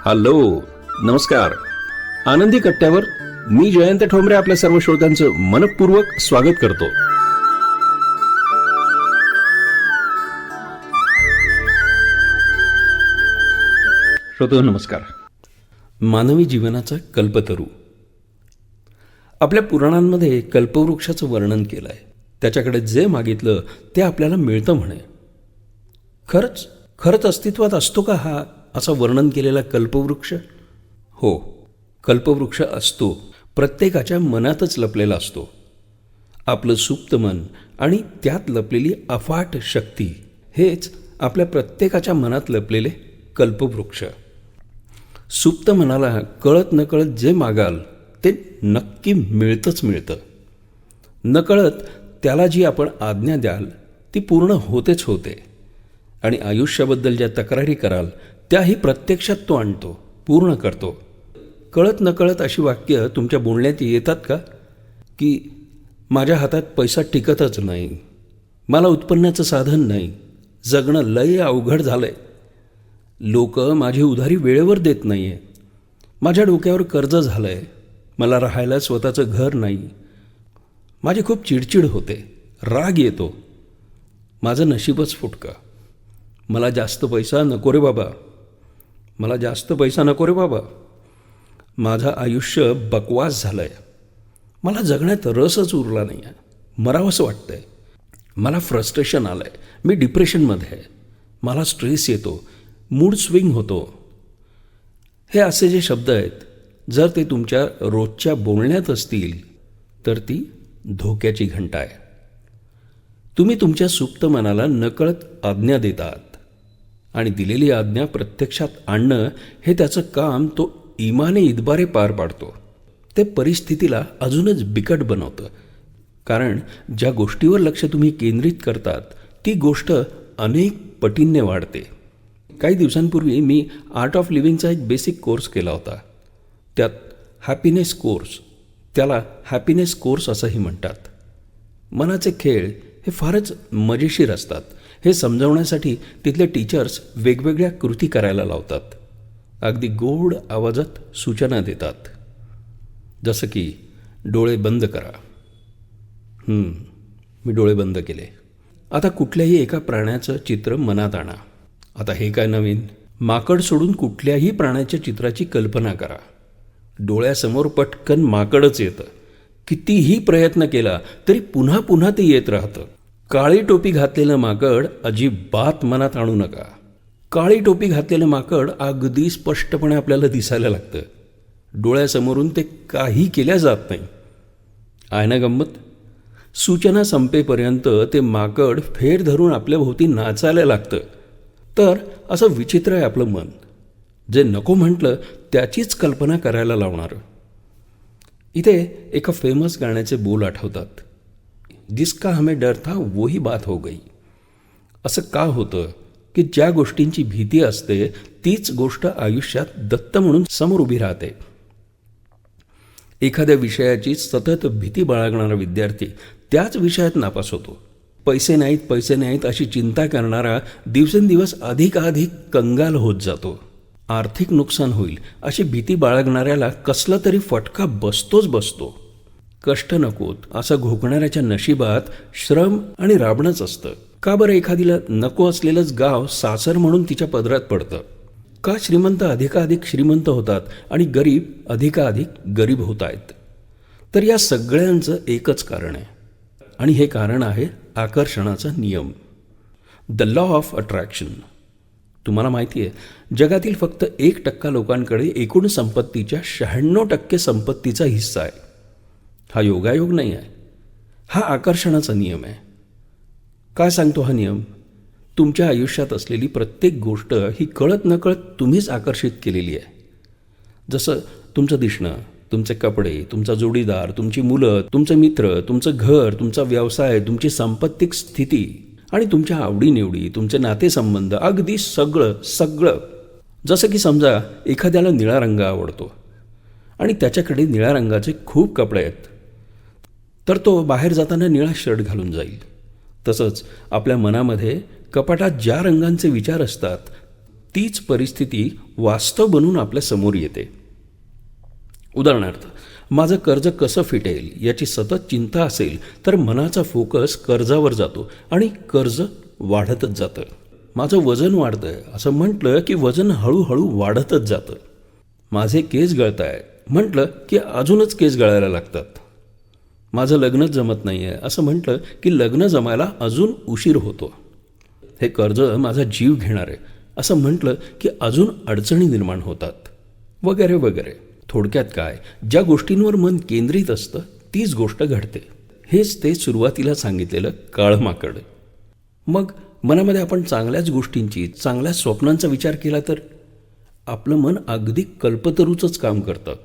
Hello, नमस्कार. आनंदी कट्ट्यावर मी जयंत ठोंबरे आपल्या सर्व श्रोत्यांचं मनपूर्वक स्वागत करतो. श्रोतो नमस्कार. मानवी जीवनाचा कल्पतरू. आपल्या पुराणांमध्ये कल्पवृक्षाचं वर्णन केलं आहे. त्याच्याकडे जे मागितलं ते आपल्याला मिळतं म्हणे. खरंच अस्तित्वात असतो का हा असं वर्णन केलेला कल्पवृक्ष? हो, कल्पवृक्ष असतो. प्रत्येकाच्या मनातच लपलेला असतो. आपलं सुप्त मन आणि त्यात लपलेली अफाट शक्ती हेच आपल्या प्रत्येकाच्या मनात लपलेले कल्पवृक्ष. सुप्त मनाला कळत नकळत जे मागाल ते नक्की मिळतंच मिळतं. नकळत त्याला जी आपण आज्ञा द्याल ती पूर्ण होतेच होते. आणि आयुष्याबद्दल ज्या तक्रारी कराल त्याही प्रत्यक्षात तो आणतो, पूर्ण करतो. कळत नकळत अशी वाक्य तुमच्या बोलण्यात येतात का? की माझ्या हातात पैसा टिकतच नाही, मला उत्पन्नाचं साधन नाही, जगणं लय अवघड झालंय, लोक माझी उधारी वेळेवर देत नाही आहे, माझ्या डोक्यावर कर्ज झालं आहे, मला राहायला स्वतःचं घर नाही, माझी खूप चिडचिड होते, राग येतो, माझं नशीबच फुटका, मला जास्त पैसा नको रे बाबा, मला जास्त पैसा नको रे बाबा, माझं आयुष्य बकवास झालं आहे, मला जगण्यात रसच उरला नाही आहे, मरावंसं वाटतं आहे, मला फ्रस्ट्रेशन आलं आहे, मी डिप्रेशनमध्ये आहे, मला स्ट्रेस येतो, मूड स्विंग होतो. हे असे जे शब्द आहेत, जर ते तुमच्या रोजच्या बोलण्यात असतील तर ती धोक्याची घंटा आहे. तुम्ही तुमच्या सुप्त मनाला नकळत आज्ञा देतात आणि दिलेली आज्ञा प्रत्यक्षात आणणं हे त्याचं काम तो इमाने इतबारे पार पाडतो. ते परिस्थितीला अजूनच बिकट बनवतं. कारण ज्या गोष्टीवर लक्ष तुम्ही केंद्रित करतात ती गोष्ट अनेक पटींनी वाढते. काही दिवसांपूर्वी मी आर्ट ऑफ लिव्हिंगचा एक बेसिक कोर्स केला होता. त्यात हॅपीनेस कोर्स, त्याला हॅपीनेस कोर्स असंही म्हणतात. मनाचे खेळ हे फारच मजेशीर असतात. हे समजवण्यासाठी तिथले टीचर्स वेगवेगळ्या कृती करायला लावतात. अगदी गोड आवाजात सूचना देतात. जसं की डोळे बंद करा. मी डोळे बंद केले. आता कुठल्याही एका प्राण्याचं चित्र मनात आणा. आता हे काय नवीन? माकड सोडून कुठल्याही प्राण्याच्या चित्राची कल्पना करा. डोळ्यासमोर पटकन माकडच येतं. कितीही प्रयत्न केला तरी पुन्हा पुन्हा ते येत राहतं. काळी टोपी घातलेलं माकड अजिबात मनात आणू नका. काळी टोपी घातलेलं माकड अगदी स्पष्टपणे आपल्याला दिसायला लागतं. डोळ्यासमोरून ते काही केल्या जात नाही. आहे ना गंमत? सूचना संपेपर्यंत ते माकड फेर धरून आपल्या भोवती नाचायला लागतं. तर असं विचित्र आहे आपलं मन, जे नको म्हटलं त्याचीच कल्पना करायला लावणारं. इथे एका फेमस गाण्याचे बोल आठवतात. जिसका हमें डर था वही बात हो गई. असं का होतं की ज्या गोष्टींची भीती असते तीच गोष्ट आयुष्यात दत्त म्हणून समोर उभी राहते. एखाद्या विषयाची सतत भीती बाळगणारा विद्यार्थी त्याच विषयात नापास होतो. पैसे नाहीत अशी चिंता करणारा दिवसेंदिवस अधिकाधिक कंगाल होत जातो. आर्थिक नुकसान होईल अशी भीती बाळगणाऱ्याला कसला तरी फटका बसतो. कष्ट नकोत असं घोकणाऱ्याच्या नशिबात श्रम आणि राबणंच असतं. का बरं एखादीला नको असलेलंच गाव सासर म्हणून तिच्या पदरात पडतं? का श्रीमंत अधिकाधिक श्रीमंत होतात आणि गरीब अधिकाधिक गरीब होत आहेत? तर या सगळ्यांचं एकच कारण आहे, आणि हे कारण आहे आकर्षणाचा नियम, द लॉ ऑफ अट्रॅक्शन. तुम्हाला माहिती आहे, जगातील फक्त 1% लोकांकडे एकूण संपत्तीच्या 96% संपत्तीचा हिस्सा आहे. हा योगायोग नाही आहे, हा आकर्षणाचा नियम आहे. काय सांगतो हा नियम? तुमच्या आयुष्यात असलेली प्रत्येक गोष्ट ही कळत नकळत तुम्हीच आकर्षित केलेली आहे. जसं तुमचं दिसणं, तुमचे कपडे, तुमचा जोडीदार, तुमची मुलं, तुमचे मित्र, तुमचं घर, तुमचा व्यवसाय, तुमची सांपत्तिक स्थिती आणि तुमच्या आवडीनिवडी, तुमचे नातेसंबंध, अगदी सगळं. जसं की समजा एखाद्याला निळा रंग आवडतो आणि त्याच्याकडे निळ्या रंगाचे खूप कपडे आहेत, तर तो बाहेर जाताना निळा शर्ट घालून जाईल. तसंच आपल्या मनामध्ये कपाटात ज्या रंगांचे विचार असतात तीच परिस्थिती वास्तव बनून आपल्या समोर येते. उदाहरणार्थ, माझं कर्ज कसं फिटेल याची सतत चिंता असेल तर मनाचा फोकस कर्जावर जातो आणि कर्ज वाढतच जातं. माझं वजन वाढतंय असं म्हटलं की वजन हळूहळू वाढतच जातं. माझे केस गळत आहे म्हटलं की अजूनच केस गळायला लागतात. माझं लग्नच जमत नाही आहे असं म्हटलं की लग्न जमायला अजून उशीर होतो. हे कर्ज माझा जीव घेणार आहे असं म्हटलं की अजून अडचणी निर्माण होतात, वगैरे वगैरे. थोडक्यात काय, ज्या गोष्टींवर मन केंद्रित असतं तीच गोष्ट घडते. हेच ते सुरुवातीला सांगितलेलं काळमाकड. मग मनामध्ये आपण चांगल्याच गोष्टींची, चांगल्या स्वप्नांचा विचार केला तर आपलं मन अगदी कल्पतरूचंच काम करतं.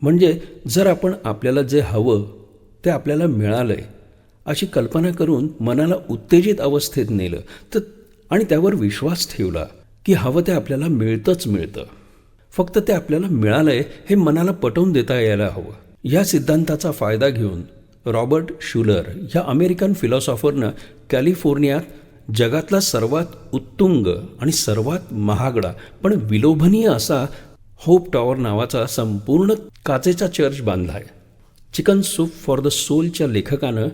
म्हणजे जर आपण आपल्याला जे हवं ते आपल्याला मिळालंय अशी कल्पना करून मनाला उत्तेजित अवस्थेत नेलं तर आणि त्यावर विश्वास ठेवला की हवं ते आपल्याला मिळतंच मिळतं. फक्त ते आपल्याला मिळालंय हे मनाला पटवून देता यायला हवं. या सिद्धांताचा फायदा घेऊन रॉबर्ट शुलर या अमेरिकन फिलॉसॉफरनं कॅलिफोर्नियात जगातला सर्वात उत्तुंग आणि सर्वात महागडा पण विलोभनीय असा होप टॉवर नावाचा संपूर्ण काचेचा चर्च बांधला आहे. चिकन सूप फॉर द सोलच्या लेखकानं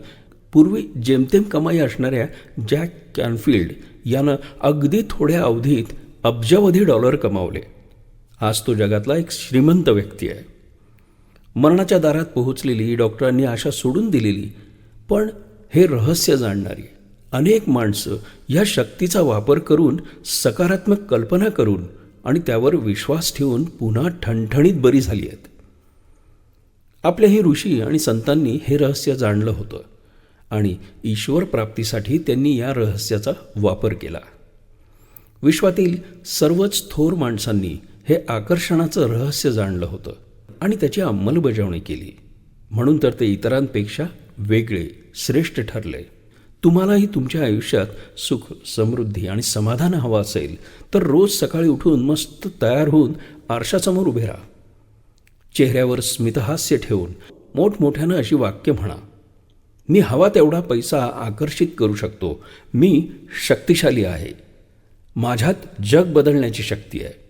पूर्वी जेमतेम कमाई असणाऱ्या जॅक कॅनफिल्ड यानं अगदी थोड्या अवधीत अब्जावधी डॉलर कमावले. आज तो जगातला एक श्रीमंत व्यक्ती आहे. मरणाच्या दारात पोहोचलेली, डॉक्टरांनी आशा सोडून दिलेली, पण हे रहस्य जाणणारी अनेक माणसं या शक्तीचा वापर करून, सकारात्मक कल्पना करून आणि त्यावर विश्वास ठेवून पुन्हा ठणठणीत बरी झाली आहेत. आपल्याही ऋषी आणि संतांनी हे रहस्य जाणलं होतं आणि ईश्वर प्राप्तीसाठी त्यांनी या रहस्याचा वापर केला. विश्वातील सर्वच थोर माणसांनी हे आकर्षणाचं रहस्य जाणलं होतं आणि त्याची अंमलबजावणी केली. म्हणून तर ते इतरांपेक्षा वेगळे, श्रेष्ठ ठरले. तुम्हालाही तुमच्या आयुष्यात सुख, समृद्धी आणि समाधान हवं असेल तर रोज सकाळी उठून मस्त तयार होऊन आरशासमोर उभे राहा. चेहऱ्यावर स्मितहास्य ठेवून मोठमोठ्यानं अशी वाक्य म्हणा: मी हवा तेवढा पैसा आकर्षित करू शकतो. मी शक्तिशाली आहे. माझ्यात जग बदलण्याची शक्ती आहे.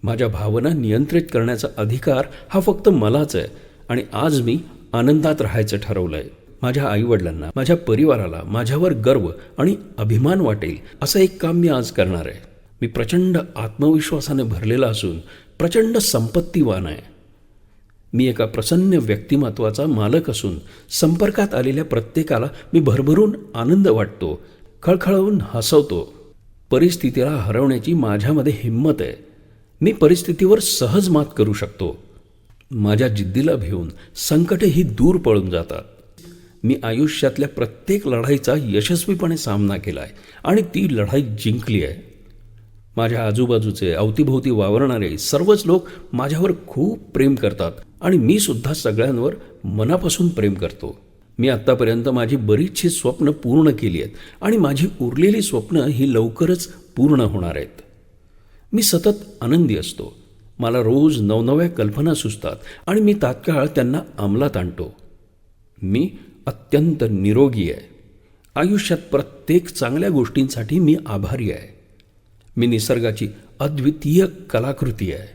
माझ्या भावना नियंत्रित करण्याचा अधिकार हा फक्त मलाच आहे आणि आज मी आनंदात राहायचं ठरवलं आहे. माझ्या आईवडिलांना, माझ्या परिवाराला माझ्यावर गर्व आणि अभिमान वाटेल असं एक काम मी आज करणार आहे. मी प्रचंड आत्मविश्वासाने भरलेला असून प्रचंड संपत्तीवान आहे. मी एका प्रसन्न व्यक्तिमत्वाचा मालक असून संपर्कात आलेल्या प्रत्येकाला मी भरभरून आनंद वाटतो, खळखळवून हसवतो. परिस्थितीला हरवण्याची माझ्यामध्ये हिंमत आहे. मी परिस्थितीवर सहज मात करू शकतो. माझ्या जिद्दीला भिवून संकटेही दूर पळून जातात. मी आयुष्यातल्या प्रत्येक लढाईचा यशस्वीपणे सामना केला आहे आणि ती लढाई जिंकली आहे. माझ्या आजूबाजूचे, अवतीभोवती वावरणारे सर्वच लोक माझ्यावर खूप प्रेम करतात आणि मी सुद्धा सगळ्यांवर मनापासून प्रेम करतो. मी आत्तापर्यंत माझी बरीचशी स्वप्न पूर्ण केली आहेत आणि माझी उरलेली स्वप्न ही लवकरच पूर्ण होणार आहेत. मी सतत आनंदी असतो. मला रोज नवनव्या कल्पना सुचतात आणि मी तात्काळ त्यांना अंमलात आणतो. मी अत्यंत निरोगी आहे. आयुष्यात प्रत्येक चांगल्या गोष्टींसाठी मी आभारी आहे. मी निसर्गाची अद्वितीय कलाकृती आहे.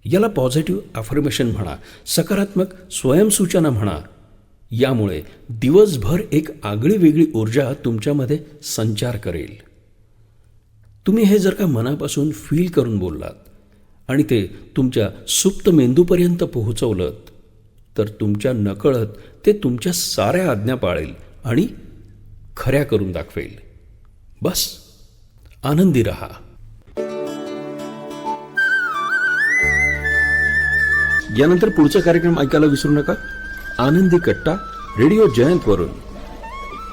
याला पॉझिटिव्ह अफर्मेशन म्हणा, सकारात्मक स्वयंसूचना म्हणा. यामुळे दिवसभर एक आगळीवेगळी ऊर्जा तुमच्यामध्ये संचार करेल. तुम्ही हे जर का मनापासून फील करून बोललात आणि ते तुमच्या सुप्त मेंदूपर्यंत पोहोचवलं तर तुमच्या नकळत ते तुमच्या साऱ्या आज्ञा पाळेल आणि खऱ्या करून दाखवेल. बस आनंदी रहा. यानंतर पुढचा कार्यक्रम ऐकायला विसरू नका. आनंदी कट्टा रेडिओ जयंतवरून.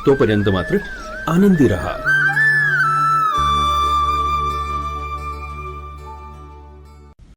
तोपर्यंत मात्र आनंदी रहा.